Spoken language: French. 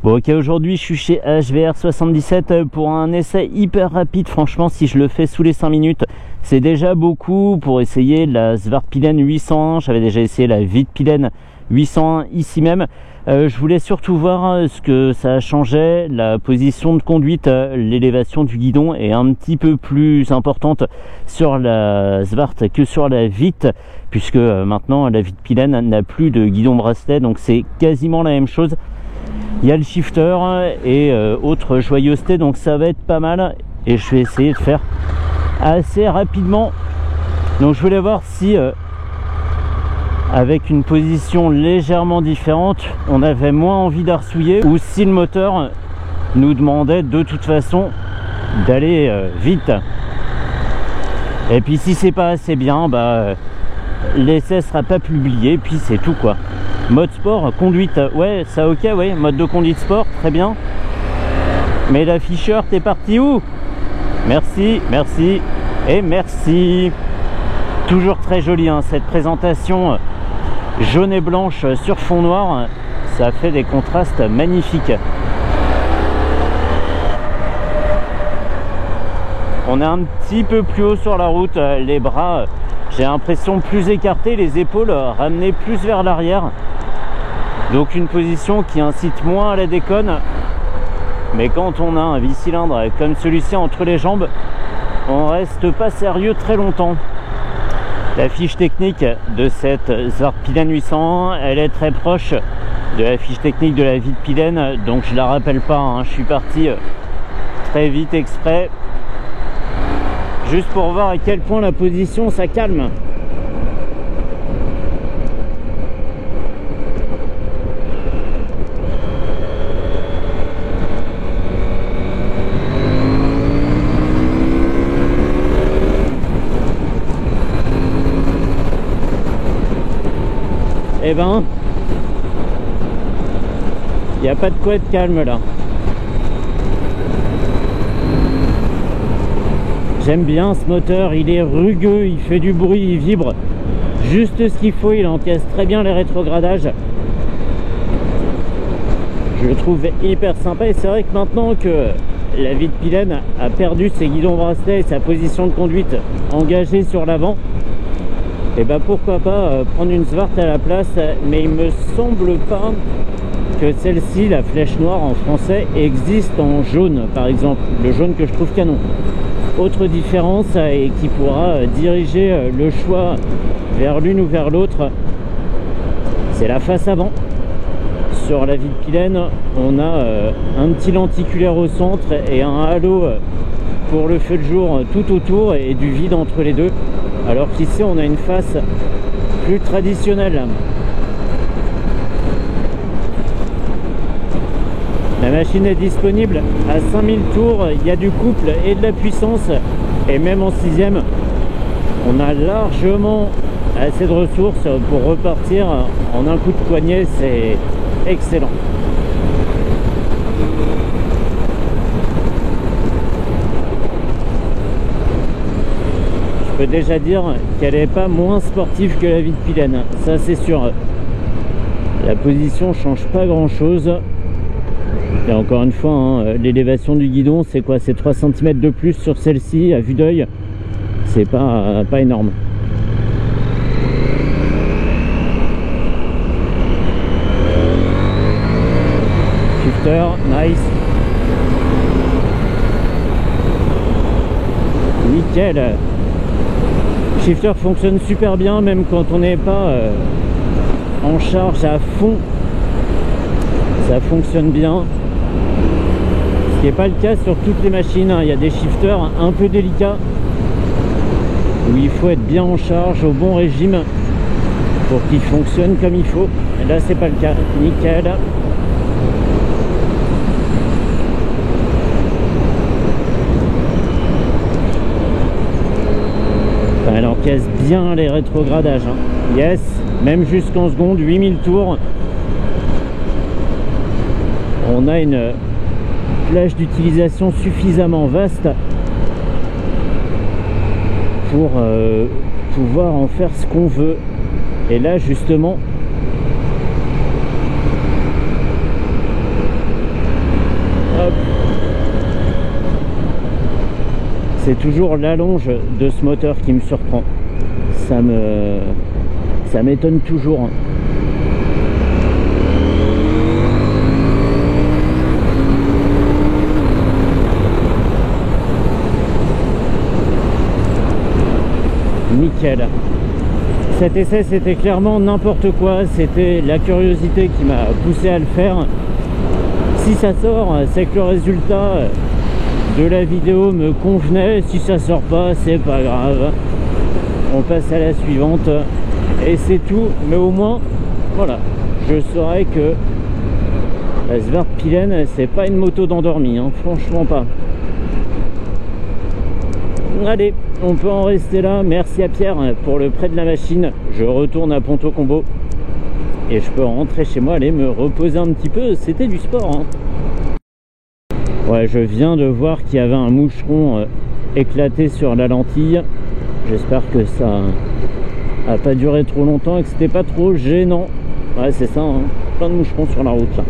Bon ok, aujourd'hui je suis chez HVR77 pour un essai hyper rapide. Franchement, si je le fais sous les 5 minutes, c'est déjà beaucoup pour essayer la Svartpilen 801. J'avais déjà essayé la Vitpilen 801 ici même. Je voulais surtout voir ce que ça a changé. La position de conduite, l'élévation du guidon est un petit peu plus importante sur la Svart que sur la Vit, puisque maintenant la Vitpilen n'a plus de guidon bracelet, donc c'est quasiment la même chose. Il y a le shifter et autre joyeuseté, donc ça va être pas mal et je vais essayer de faire assez rapidement. Donc je voulais voir si avec une position légèrement différente on avait moins envie d'arsouiller, ou si le moteur nous demandait de toute façon d'aller vite. Et puis si c'est pas assez bien, l'essai sera pas publié, puis c'est tout quoi. Mode sport, conduite, ouais, ça ok, ouais, mode de conduite sport, très bien. Mais l'afficheur, t'es parti où? Merci, merci et merci. Toujours très joli hein, cette présentation jaune et blanche sur fond noir, ça fait des contrastes magnifiques. On est un petit peu plus haut sur la route, les bras, j'ai l'impression plus écartés, les épaules ramenées plus vers l'arrière. Donc une position qui incite moins à la déconne. Mais quand on a un bicylindre comme celui-ci entre les jambes, on reste pas sérieux très longtemps. La fiche technique de cette Svartpilen 801, elle est très proche de la fiche technique de la Vitpilen, donc je la rappelle pas, hein. Je suis parti très vite exprès, juste pour voir à quel point la position ça calme. Eh ben, il n'y a pas de quoi être calme là. J'aime bien ce moteur, il est rugueux, il fait du bruit, il vibre juste ce qu'il faut, il encaisse très bien les rétrogradages. Je le trouve hyper sympa, et c'est vrai que maintenant que la Vitpilen a perdu ses guidons bracelets et sa position de conduite engagée sur l'avant, et pourquoi pas prendre une Svart à la place. Mais il me semble pas que celle-ci, la flèche noire en français, existe en jaune par exemple, le jaune que je trouve canon. Autre différence et qui pourra diriger le choix vers l'une ou vers l'autre, c'est la face avant. Sur la Vitpilen, on a un petit lenticulaire au centre et un halo pour le feu de jour tout autour et du vide entre les deux, alors qu'ici on a une face plus traditionnelle. La machine est disponible à 5000 tours, il y a du couple et de la puissance, et même en 6ème on a largement assez de ressources pour repartir en un coup de poignet, c'est excellent. Je peux déjà dire qu'elle n'est pas moins sportive que la Vitpilen, ça c'est sûr. La position change pas grand chose. Et encore une fois, hein, l'élévation du guidon, c'est quoi? C'est 3 cm de plus sur celle-ci, à vue d'œil. C'est pas énorme. Shifter, nice. Nickel. Shifter fonctionne super bien, même quand on n'est pas en charge à fond. Ça fonctionne bien. Ce qui n'est pas le cas sur toutes les machines, hein. Il y a des shifters un peu délicats où il faut être bien en charge, au bon régime pour qu'ils fonctionnent comme il faut. Et là c'est pas le cas. Nickel. Enfin, elle encaisse bien les rétrogradages, hein. Yes, même jusqu'en seconde, 8000 tours. On a une plage d'utilisation suffisamment vaste pour pouvoir en faire ce qu'on veut. Et là justement c'est toujours l'allonge de ce moteur qui me surprend. Ça m'étonne toujours. Nickel. Cet essai, c'était clairement n'importe quoi. C'était la curiosité qui m'a poussé à le faire. Si ça sort, c'est que le résultat de la vidéo me convenait. Si ça sort pas, c'est pas grave. On passe à la suivante. Et c'est tout. Mais au moins, voilà, je saurais que la Svartpilen, c'est pas une moto d'endormi, hein, franchement pas. Allez, on peut en rester là. Merci à Pierre pour le prêt de la machine. Je retourne à Ponto Combo et je peux rentrer chez moi, aller me reposer un petit peu. C'était du sport, hein. Ouais, je viens de voir qu'il y avait un moucheron éclaté sur la lentille. J'espère que ça a pas duré trop longtemps et que c'était pas trop gênant. Ouais, c'est ça, hein. Plein de moucherons sur la route là.